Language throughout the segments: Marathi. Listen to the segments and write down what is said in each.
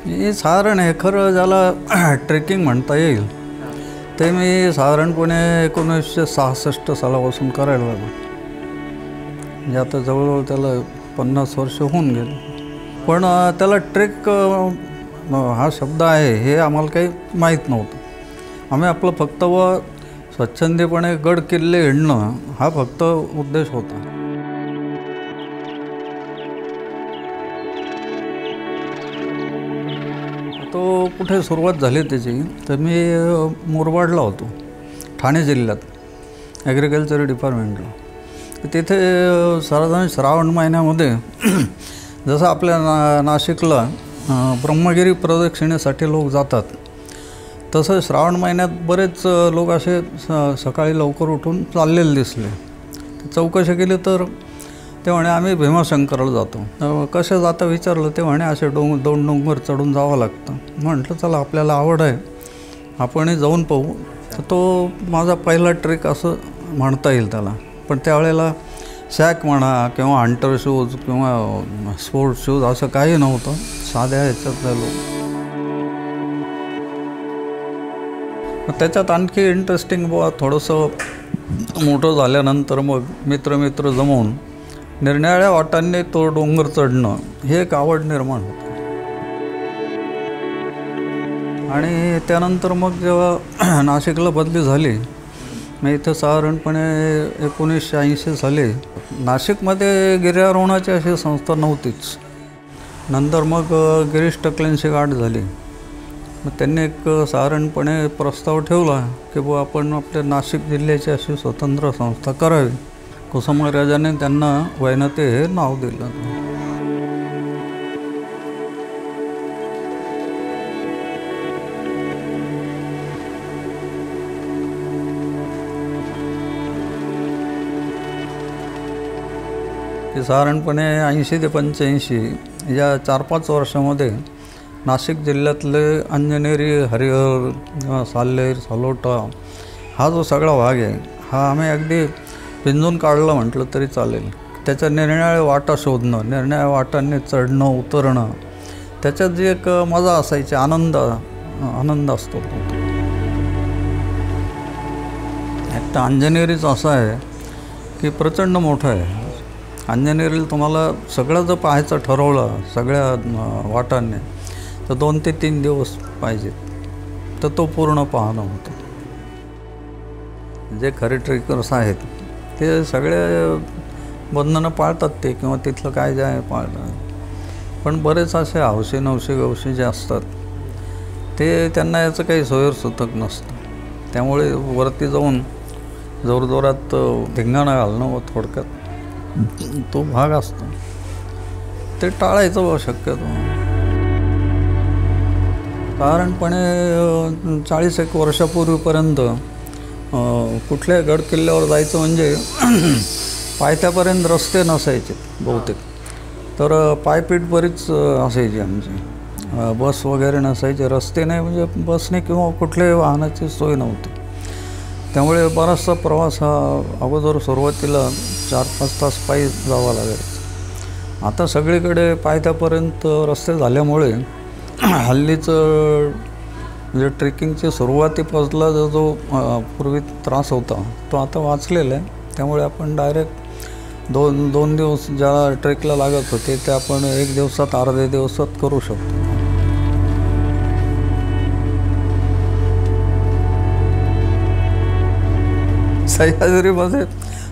हे साधारण हे खरं ज्याला ट्रेकिंग म्हणता येईल ते मी साधारणपणे 1966 सालापासून करायला लागलो. म्हणजे आता जवळजवळ त्याला 50 वर्ष होऊन गेले. पण त्याला ट्रेक हा शब्द आहे हे आम्हाला काही माहीत नव्हतं. आम्ही आपलं फक्त व स्वच्छंदीपणे गड किल्ले हिंडणं हा फक्त उद्देश होता. तो कुठे सुरुवात झाली त्याची तर मी मुरबाडला होतो, ठाणे जिल्ह्यात ॲग्रिकल्चर डिपार्टमेंटला. तिथे साधारण श्रावण महिन्यामध्ये जसं आपल्या नाशिकला ब्रह्मगिरी प्रदक्षिणेसाठी लोक जातात तसं श्रावण महिन्यात बरेच लोक असे सकाळी लवकर उठून चाललेले दिसले. चौकशी केली तर ते म्हणे आम्ही भीमाशंकरला जातो. कसे जातं विचारलं, ते म्हणे असे दोन डोंगर चढून जावं लागतं. म्हटलं चला आपल्याला आवड आहे आपणही जाऊन पाहू. तर तो माझा पहिला ट्रेक असं म्हणता येईल त्याला. पण त्यावेळेला सॅक म्हणा किंवा हंटर शूज किंवा स्पोर्ट्स शूज असं काही नव्हतं, साध्या ह्याच्यात झालो. त्याच्यात आणखी इंटरेस्टिंग बुवा थोडंसं मोठं झाल्यानंतर मग मित्र जमवून निरनिराळ्या वाटांनी तो डोंगर चढणं हे एक आवड निर्माण होतं. आणि त्यानंतर मग जेव्हा नाशिकला बदली झाली, मी इथं साधारणपणे 1980 साली नाशिकमध्ये गिर्यारोहणाची अशी संस्था नव्हतीच. नंतर मग गिरीश टकलेंची गाठ झाली. मग त्यांनी एक साधारणपणे प्रस्ताव ठेवला की बुवा आपण आपल्या नाशिक जिल्ह्याची अशी स्वतंत्र संस्था करावी. कुसुमाग्रजाने त्यांना वैनते हे नाव दिलं. की साधारणपणे 80 ते 85 या 4-5 वर्षामध्ये नाशिक जिल्ह्यातले अंजनेरी, हरिहर, साल्हेर, सालोटा हा जो सगळा भाग आहे हा आम्ही अगदी पिंजून काढलं म्हटलं तरी चालेल. त्याच्या निरनिराळ्या वाटा शोधणं, निरनिराळ्या वाटांनी चढणं उतरणं, त्याच्यात जी एक मजा असायची, आनंद असतो. एक तर अंजनेरीच असं आहे की प्रचंड मोठं आहे. अंजनेरीला तुम्हाला सगळं जर पाहायचं ठरवलं सगळ्या वाटांनी तर 2 ते 3 दिवस पाहिजेत, तर तो पूर्ण पाहणं होतं. जे खरे ट्रेकर्स आहेत ते सगळे बंधनं पाळतात ते, किंवा तिथलं काय जे आहे पाळतात. पण बरेच असे हौशी नवशी गवशी जे असतात ते त्यांना याचं काही सोयरसूतक नसतं. त्यामुळे वरती जाऊन जोरजोरात धिंगाणा घालणं व थोडक्यात तो भाग असतो ते टाळायचं शक्यतो. साधारणपणे 40-1 वर्षापूर्वीपर्यंत कुठल्या गड किल्ल्यावर जायचं म्हणजे पायथ्यापर्यंत रस्ते नसायचे बहुतेक. तर पायपीट बरीच असायची आमची. बस वगैरे नसायचे, रस्ते नाही म्हणजे बसने किंवा कुठल्याही वाहनाची सोय नव्हती. त्यामुळे बराचसा प्रवास हा अगोदर सुरुवातीला 4-5 तास पायी जावा लागायचा. आता सगळीकडे पायथ्यापर्यंत रस्ते झाल्यामुळे हल्लीचं म्हणजे ट्रेकिंगची सुरुवातीपासला जो पूर्वी त्रास होता तो आता वाचलेला आहे. त्यामुळे आपण डायरेक्ट 2 दिवस ज्याला ट्रेकला लागत होते ते आपण 1 दिवसात, अर्ध्या दिवसात करू शकतो. सह्याद्रीमध्ये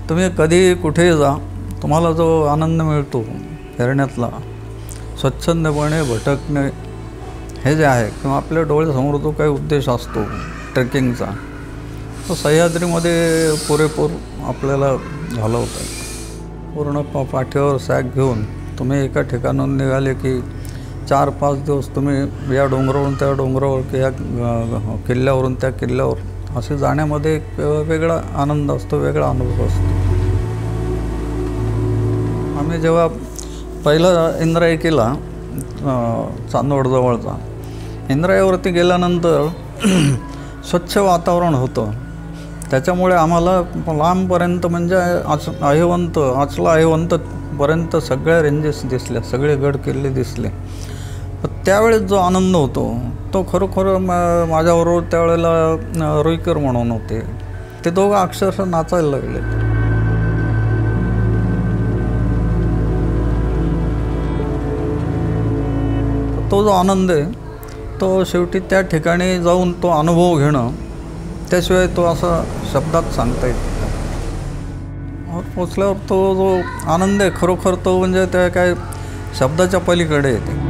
तुम्ही कधी कुठेही जा, तुम्हाला जो आनंद मिळतो फिरण्यातला, स्वच्छंदपणे भटकणे हे जे आहे किंवा आपल्या डोळ्यासमोर जो काही उद्देश असतो ट्रेकिंगचा, तो सह्याद्रीमध्ये पुरेपूर आपल्याला घालवता येतो. पूर्ण पाठीवर सॅक घेऊन तुम्ही एका ठिकाणाहून निघाले की 4-5 दिवस तुम्ही या डोंगरावरून त्या डोंगरावर किंवा किल्ल्यावरून त्या किल्ल्यावर असे जाण्यामध्ये एक वेगळा आनंद असतो, वेगळा अनुभव असतो. आम्ही जेव्हा पहिला इंद्राई केला चांदवडजवळचा, इंद्राईवरती गेल्यानंतर स्वच्छ वातावरण होतं. त्याच्यामुळे आम्हाला लांबपर्यंत म्हणजे आचला अहिवंतपर्यंत सगळ्या रेंजेस दिसल्या, सगळे गड किल्ले दिसले. पण त्यावेळेस जो आनंद होतो तो खरोखर माझ्याबरोबर त्यावेळेला रुईकर म्हणून होते, ते दोघं अक्षरशः नाचायला लागले. तो जो आनंद आहे तो शेवटी त्या ठिकाणी जाऊन तो अनुभव घेणं, त्याशिवाय तो असा शब्दात सांगता येत नाही. पोचल्यावर तो जो आनंद आहे खरोखर तो म्हणजे त्या काय शब्दाच्या पलीकडे येते.